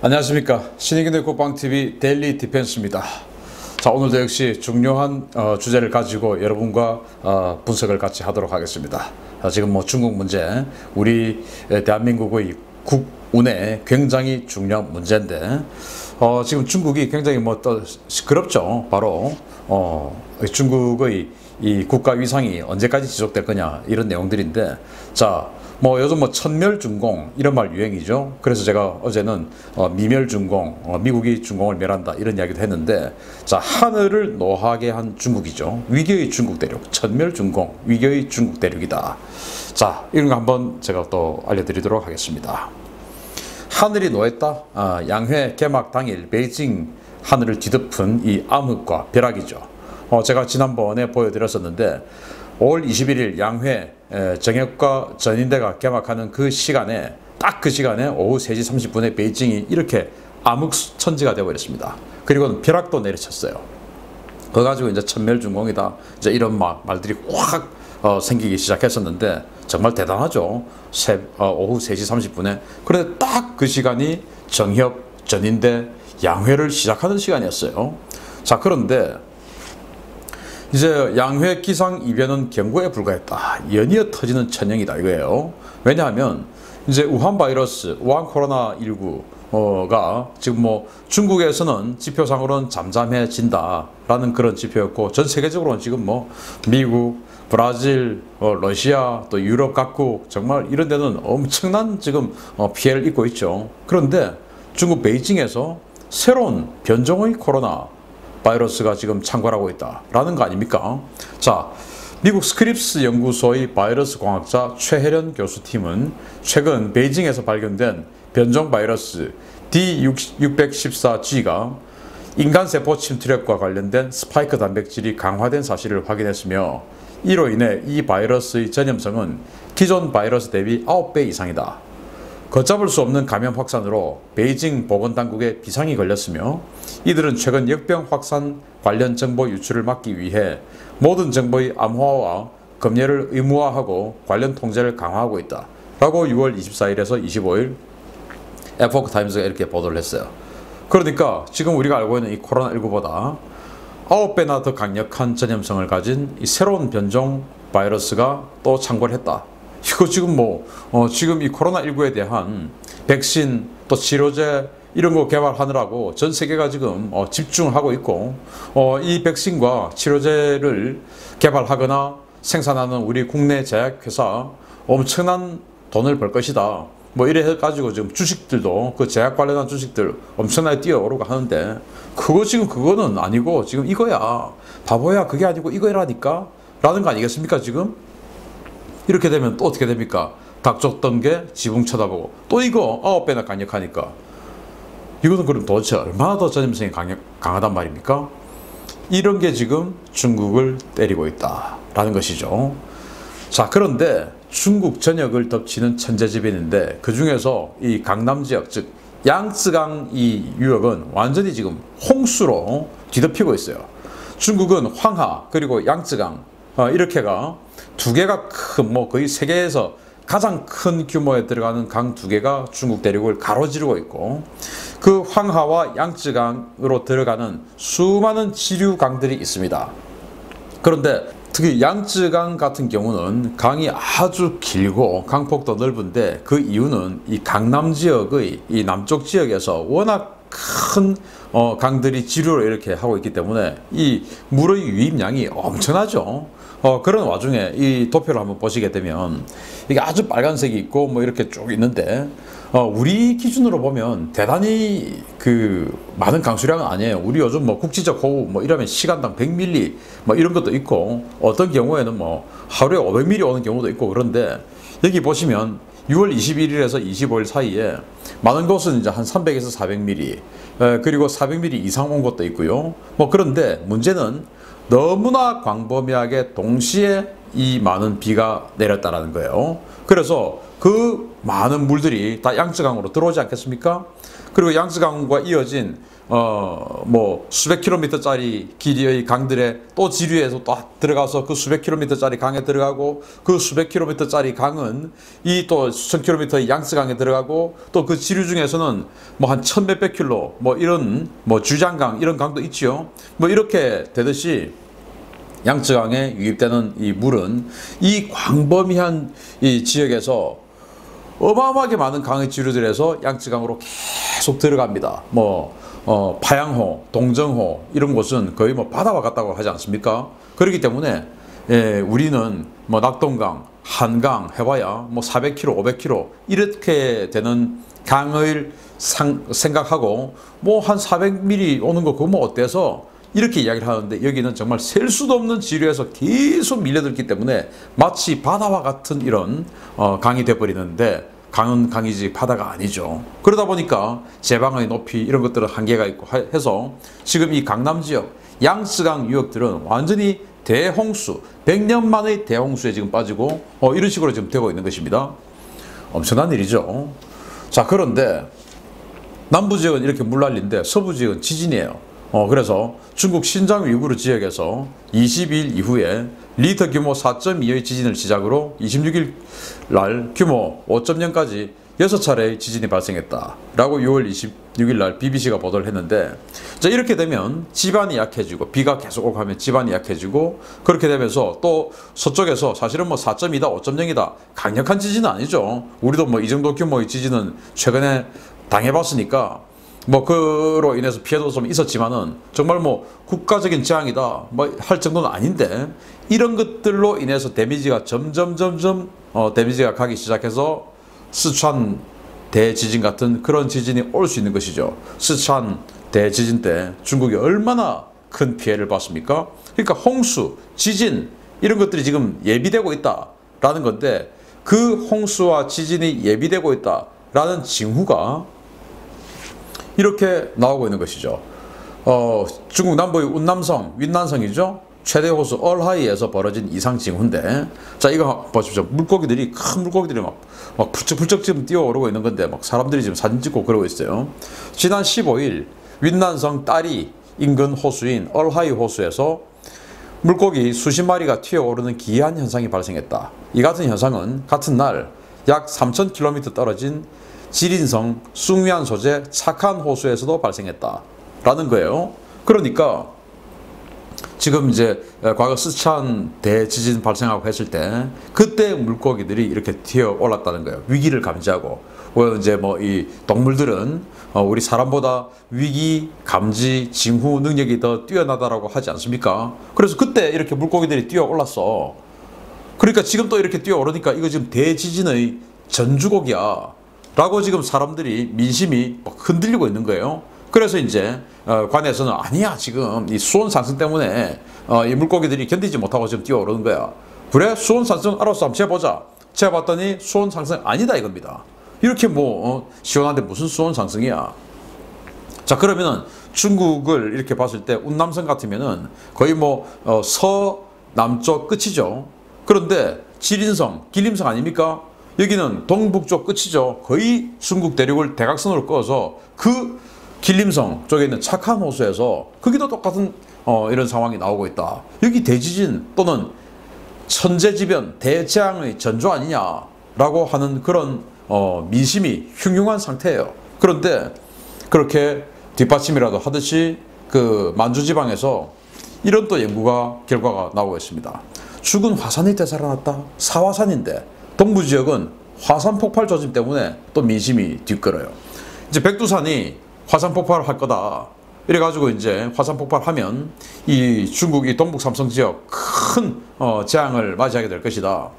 안녕하십니까. 신의균의 국방TV 데일리 디펜스입니다. 자, 오늘도 역시 중요한 주제를 가지고 여러분과 분석을 같이 하도록 하겠습니다. 지금 뭐 중국 문제, 우리 대한민국의 국운에 굉장히 중요한 문제인데 지금 중국이 굉장히 뭐 또 시끄럽죠. 바로 중국의 이 국가 위상이 언제까지 지속될 거냐 이런 내용들인데, 자, 뭐 요즘 뭐 천멸중공 이런 말 유행이죠. 그래서 제가 어제는 미멸중공, 미국이 중공을 멸한다 이런 이야기도 했는데, 자, 하늘을 노하게 한 중국이죠. 위기의 중국 대륙, 천멸중공, 위기의 중국 대륙이다. 자, 이런 거 한번 제가 또 알려드리도록 하겠습니다. 하늘이 노했다. 양회 개막 당일 베이징 하늘을 뒤덮은 이 암흑과 벼락이죠. 제가 지난번에 보여드렸었는데 5월 21일 양회 정예과 전인대가 개막하는 그 시간에, 딱 그 시간에 오후 3시 30분에 베이징이 이렇게 암흑천지가 되어버렸습니다. 그리고 벼락도 내리쳤어요. 그거 가지고 이제 천멸중공이다, 이제 이런 말들이 확 생기기 시작했었는데, 정말 대단하죠. 오후 3시 30분에. 그런데 딱 그 시간이 정협, 전인대, 양회를 시작하는 시간이었어요. 자, 그런데 이제 양회 기상 이변은 경고에 불과했다. 연이어 터지는 천형이다 이거예요. 왜냐하면 이제 우한 바이러스, 우한 코로나19가 지금 뭐 중국에서는 지표상으로는 잠잠해진다라는 그런 지표였고, 전 세계적으로는 지금 뭐 미국, 브라질, 러시아, 또 유럽 각국 정말 이런 데는 엄청난 지금 피해를 입고 있죠. 그런데 중국 베이징에서 새로운 변종의 코로나 바이러스가 지금 창궐하고 있다라는 거 아닙니까? 자, 미국 스크립스 연구소의 바이러스 공학자 최혜련 교수팀은 최근 베이징에서 발견된 변종 바이러스 D614G가 인간세포 침투력과 관련된 스파이크 단백질이 강화된 사실을 확인했으며, 이로 인해 이 바이러스의 전염성은 기존 바이러스 대비 9배 이상이다. 걷잡을 수 없는 감염 확산으로 베이징 보건당국에 비상이 걸렸으며, 이들은 최근 역병 확산 관련 정보 유출을 막기 위해 모든 정보의 암호화와 검열을 의무화하고 관련 통제를 강화하고 있다 라고 6월 24일에서 25일 에포크 타임즈가 이렇게 보도를 했어요. 그러니까 지금 우리가 알고 있는 이 코로나19보다 9배나 더 강력한 전염성을 가진 이 새로운 변종 바이러스가 또 창궐했다. 이거 지금 지금 이 코로나19에 대한 백신 또 치료제 이런 거 개발하느라고 전 세계가 지금 집중하고 있고, 이 백신과 치료제를 개발하거나 생산하는 우리 국내 제약회사 엄청난 돈을 벌 것이다. 뭐 이래 해가지고 지금 주식들도 그 제약 관련한 주식들 엄청나게 뛰어오르고 하는데, 그거는 아니고 지금 이거야. 바보야, 그게 아니고 이거라니까 라는 거 아니겠습니까 지금? 이렇게 되면 또 어떻게 됩니까? 닭 쫓던 게 지붕 쳐다보고, 또 이거 9배나 강력하니까 이거는 그럼 도대체 얼마나 더 전염성이 강하단 말입니까? 이런 게 지금 중국을 때리고 있다라는 것이죠. 자, 그런데 중국 전역을 덮치는 천재지변인데, 그 중에서 이 강남 지역, 즉 양쯔강 이 유역은 완전히 지금 홍수로 뒤덮이고 있어요. 중국은 황하 그리고 양쯔강 이렇게가 두 개가 큰, 거의 세계에서 가장 큰 규모에 들어가는 강 두 개가 중국 대륙을 가로지르고 있고, 그 황하와 양쯔강으로 들어가는 수많은 지류강들이 있습니다. 그런데 특히 양쯔강 같은 경우는 강이 아주 길고 강폭도 넓은데, 그 이유는 이 강남 지역의 이 남쪽 지역에서 워낙 큰 강들이 지류를 이렇게 하고 있기 때문에 이 물의 유입량이 엄청나죠. 그런 와중에 이 도표를 한번 보시게 되면 이게 아주 빨간색이 있고 뭐 이렇게 쭉 있는데, 우리 기준으로 보면 대단히 그 많은 강수량은 아니에요. 우리 요즘 뭐 국지적 호우 뭐 이러면 시간당 100mm 뭐 이런 것도 있고, 어떤 경우에는 뭐 하루에 500mm 오는 경우도 있고, 그런데 여기 보시면 6월 21일에서 25일 사이에 많은 곳은 이제 한 300에서 400mm, 그리고 400mm 이상 온 것도 있고요. 그런데 문제는 너무나 광범위하게 동시에 이 많은 비가 내렸다라는 거예요. 그래서 그 많은 물들이 다 양쯔강으로 들어오지 않겠습니까? 그리고 양쯔강과 이어진 뭐 수백 킬로미터짜리 길이의 강들에 또 지류에서 또 들어가서 그 수백 킬로미터짜리 강에 들어가고 그 수백 킬로미터짜리 강은 이 또 수천 킬로미터의 양쯔강에 들어가고 또 그 지류 중에서는 뭐 한 천 몇백 킬로 뭐 이런 뭐 주장강 이런 강도 있지요. 뭐 이렇게 되듯이 양쯔강에 유입되는 이 물은 이 광범위한 이 지역에서 어마어마하게 많은 강의 지류들에서 양쯔강으로 계속 들어갑니다. 뭐 파양호, 동정호 이런 곳은 거의 뭐 바다와 같다고 하지 않습니까? 그렇기 때문에 우리는 뭐 낙동강, 한강 해봐야 뭐 400km, 500km 이렇게 되는 강을 생각하고 뭐 한 400mm 오는 거 그거 뭐 어때서 이렇게 이야기를 하는데 여기는 정말 셀 수도 없는 지류에서 계속 밀려들기 때문에 마치 바다와 같은 이런 강이 돼버리는데 강은 강이지 바다가 아니죠. 그러다 보니까 제방의 높이 이런 것들은 한계가 있고 해서 지금 이 강남 지역 양쯔강 유역들은 완전히 대홍수 100년 만의 대홍수에 지금 빠지고 이런 식으로 지금 되고 있는 것입니다. 엄청난 일이죠. 자, 그런데 남부 지역은 이렇게 물난리인데 서부 지역은 지진이에요. 그래서 중국 신장 위구르 지역에서 22일 이후에 리터 규모 4.2의 지진을 시작으로 26일 날 규모 5.0까지 6차례의 지진이 발생했다 라고 6월 26일 날 BBC가 보도를 했는데, 자, 이렇게 되면 지반이 약해지고 비가 계속 오고 하면 지반이 약해지고 그렇게 되면서 또 서쪽에서 사실은 뭐 4.2다 5.0이다 강력한 지진은 아니죠. 우리도 뭐 이 정도 규모의 지진은 최근에 당해봤으니까 뭐 그로 인해서 피해도 좀 있었지만은 정말 뭐 국가적인 재앙이다 뭐 할 정도는 아닌데 이런 것들로 인해서 데미지가 점점 데미지가 가기 시작해서 스촨 대지진 같은 그런 지진이 올 수 있는 것이죠. 스촨 대지진 때 중국이 얼마나 큰 피해를 봤습니까? 그러니까 홍수, 지진 이런 것들이 지금 예비되고 있다라는 건데 그 홍수와 지진이 예비되고 있다라는 징후가 이렇게 나오고 있는 것이죠. 중국 남부의 운남성, 윈난성이죠. 최대 호수 얼하이에서 벌어진 이상 징후인데, 자, 이거 보십시오. 물고기들이 큰 물고기들이 막 불쩍불쩍 지금 뛰어오르고 있는 건데 막 사람들이 지금 사진 찍고 그러고 있어요. 지난 15일 윈난성 딸이 인근 호수인 얼하이 호수에서 물고기 수십 마리가 튀어오르는 기이한 현상이 발생했다. 이 같은 현상은 같은 날 약 3,000km 떨어진 지린성 숭위안 소재 착한 호수에서도 발생했다라는 거예요. 그러니까 지금 이제 과거 스촨 대지진 발생하고 했을 때 그때 물고기들이 이렇게 튀어 올랐다는 거예요. 위기를 감지하고. 이제 뭐 이 동물들은 우리 사람보다 위기 감지 징후 능력이 더 뛰어나다라고 하지 않습니까? 그래서 그때 이렇게 물고기들이 뛰어 올랐어. 그러니까 지금 또 이렇게 뛰어 오르니까 이거 지금 대지진의 전주곡이야 라고 지금 사람들이 민심이 막 흔들리고 있는 거예요. 그래서 이제 관에서는 아니야, 지금 이 수온 상승 때문에 이 물고기들이 견디지 못하고 지금 뛰어오르는 거야. 그래? 수온 상승 알아서 한번 재보자. 재봤더니 수온 상승 아니다 이겁니다. 이렇게 뭐 시원한데 무슨 수온 상승이야. 자, 그러면은 중국을 이렇게 봤을 때 운남성 같으면은 거의 뭐 서남쪽 끝이죠. 그런데 지린성, 길림성 아닙니까? 여기는 동북쪽 끝이죠. 거의 중국 대륙을 대각선으로 그어서 그 길림성 쪽에 있는 착한 호수에서 거기도 똑같은 이런 상황이 나오고 있다. 여기 대지진 또는 천재지변 대재앙의 전조 아니냐라고 하는 그런 민심이 흉흉한 상태예요. 그런데 그렇게 뒷받침이라도 하듯이 그 만주지방에서 이런 또 결과가 나오고 있습니다. 죽은 화산이 되살아났다. 사화산인데 동부지역은 화산 폭발 조짐 때문에 또 민심이 뒤끓어요. 이제 백두산이 화산 폭발을 할 거다. 이래가지고 이제 화산 폭발하면 이 중국 이 동북 삼성 지역 큰 재앙을 맞이하게 될 것이다.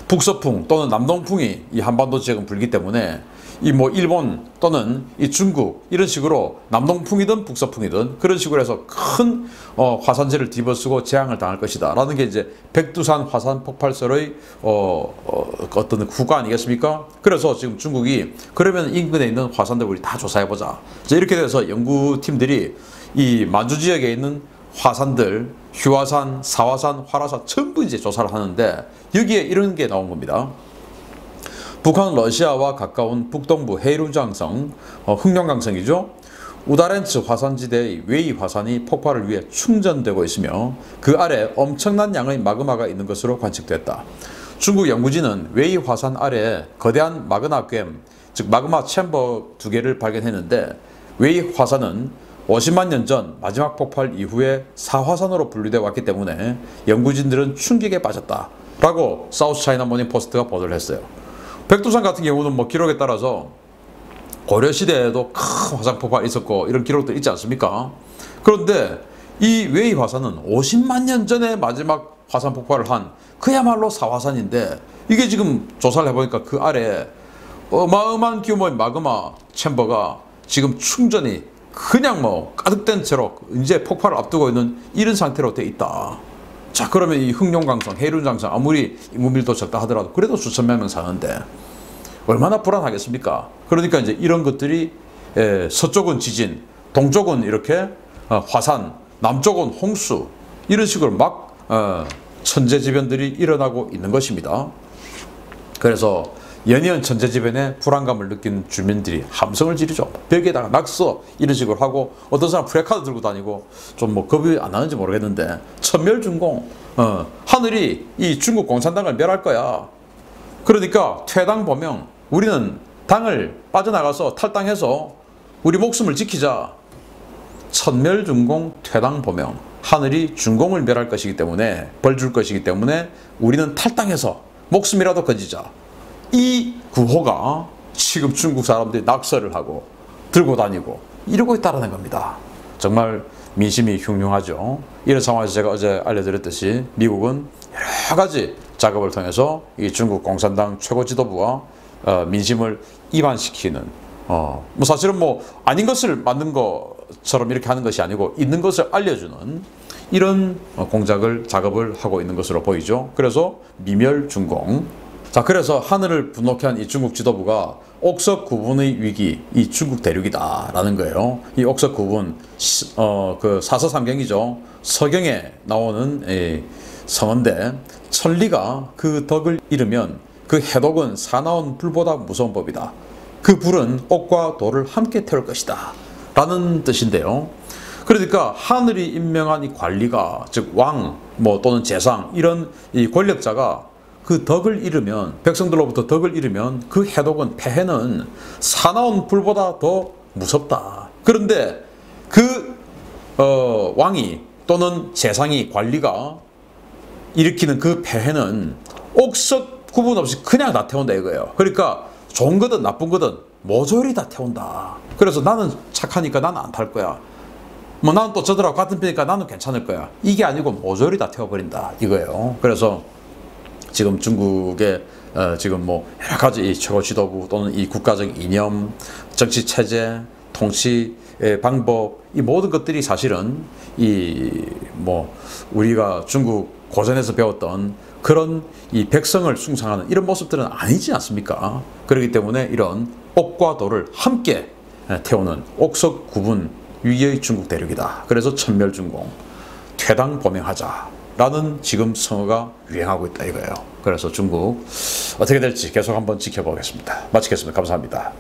북서풍 또는 남동풍이 이 한반도 지역은 불기 때문에 이 뭐 일본 또는 이 중국 이런 식으로 남동풍이든 북서풍이든 그런 식으로 해서 큰 화산재를 뒤집어쓰고 재앙을 당할 것이다 라는 게 이제 백두산 화산 폭발설의 어떤 후가 아니겠습니까? 그래서 지금 중국이 그러면 인근에 있는 화산들 우리 다 조사해보자. 이렇게 돼서 연구팀들이 이 만주 지역에 있는 화산들 휴화산, 사화산, 활화산 전부 이제 조사를 하는데 여기에 이런 게 나온 겁니다. 북한 러시아와 가까운 북동부 헤이룬장성, 흑룡강성이죠. 우다렌츠 화산지대의 웨이 화산이 폭발을 위해 충전되고 있으며 그 아래 엄청난 양의 마그마가 있는 것으로 관측됐다. 중국 연구진은 웨이 화산 아래에 거대한 마그마괭, 즉 마그마 챔버 2개를 발견했는데 웨이 화산은 50만 년 전 마지막 폭발 이후에 사화산으로 분류되어 왔기 때문에 연구진들은 충격에 빠졌다 라고 사우스 차이나 모닝 포스트가 보도를 했어요. 백두산 같은 경우는 뭐 기록에 따라서 고려시대에도 큰 화산 폭발이 있었고 이런 기록도 있지 않습니까? 그런데 이 웨이 화산은 50만 년 전에 마지막 화산 폭발을 한 그야말로 사화산인데 이게 지금 조사를 해보니까 그 아래에 어마어마한 규모의 마그마 챔버가 지금 충전이 그냥 뭐 가득된 채로 이제 폭발을 앞두고 있는 이런 상태로 돼 있다. 자, 그러면 이 흑룡강성, 해륜장성 아무리 인구밀도 적다 하더라도 그래도 수천만 명 사는데 얼마나 불안하겠습니까? 그러니까 이제 이런 것들이 서쪽은 지진, 동쪽은 이렇게 화산, 남쪽은 홍수 이런 식으로 막 천재지변들이 일어나고 있는 것입니다. 그래서 연이은 천재지변에 불안감을 느낀 주민들이 함성을 지르죠. 벽에다가 낙서 이런 식으로 하고 어떤 사람 프레카드 들고 다니고 좀 뭐 겁이 안 나는지 모르겠는데 천멸준공, 하늘이 이 중국 공산당을 멸할 거야. 그러니까 퇴당 범용, 우리는 당을 빠져나가서 탈당해서 우리 목숨을 지키자. 천멸준공 퇴당 범용, 하늘이 중공을 멸할 것이기 때문에 벌 줄 것이기 때문에 우리는 탈당해서 목숨이라도 건지자. 이 구호가 지금 중국 사람들이 낙서를 하고 들고 다니고 이러고 있다는 겁니다. 정말 민심이 흉흉하죠. 이런 상황에서 제가 어제 알려드렸듯이 미국은 여러 가지 작업을 통해서 이 중국 공산당 최고 지도부와 민심을 이반시키는 뭐 사실은 뭐 아닌 것을 만든 것처럼 이렇게 하는 것이 아니고 있는 것을 알려주는 이런 작업을 하고 있는 것으로 보이죠. 그래서 미멸준공. 자, 그래서 하늘을 분노케 한 이 중국 지도부가 옥석 구분의 위기, 이 중국 대륙이다 라는 거예요. 이 옥석 구분, 그 사서삼경이죠. 서경에 나오는 성어인데 천리가 그 덕을 잃으면 그 해독은 사나운 불보다 무서운 법이다. 그 불은 옥과 돌을 함께 태울 것이다 라는 뜻인데요. 그러니까 하늘이 임명한 이 관리가, 즉 왕 뭐 또는 재상 이런 이 권력자가 그 덕을 잃으면, 백성들로부터 덕을 잃으면 그 해독은, 폐해는 사나운 불보다 더 무섭다. 그런데 그 왕이 또는 재상이, 관리가 일으키는 그 폐해는 옥석 구분 없이 그냥 다 태운다 이거예요. 그러니까 좋은 거든 나쁜 거든 모조리 다 태운다. 그래서 나는 착하니까 나는 안 탈 거야. 뭐 나는 또 저들하고 같은 편이니까 나는 괜찮을 거야. 이게 아니고 모조리 다 태워버린다 이거예요. 그래서 지금 중국의 지금 뭐 여러 가지 이 최고 지도부 또는 이 국가적 이념, 정치 체제, 통치 방법, 이 모든 것들이 사실은 이 뭐 우리가 중국 고전에서 배웠던 그런 이 백성을 숭상하는 이런 모습들은 아니지 않습니까? 그렇기 때문에 이런 옥과 돌을 함께 태우는 옥석 구분 위기의 중국 대륙이다. 그래서 천멸준공, 퇴당 범행하자 라는 지금 성어가 유행하고 있다 이거예요. 그래서 중국 어떻게 될지 계속 한번 지켜보겠습니다. 마치겠습니다. 감사합니다.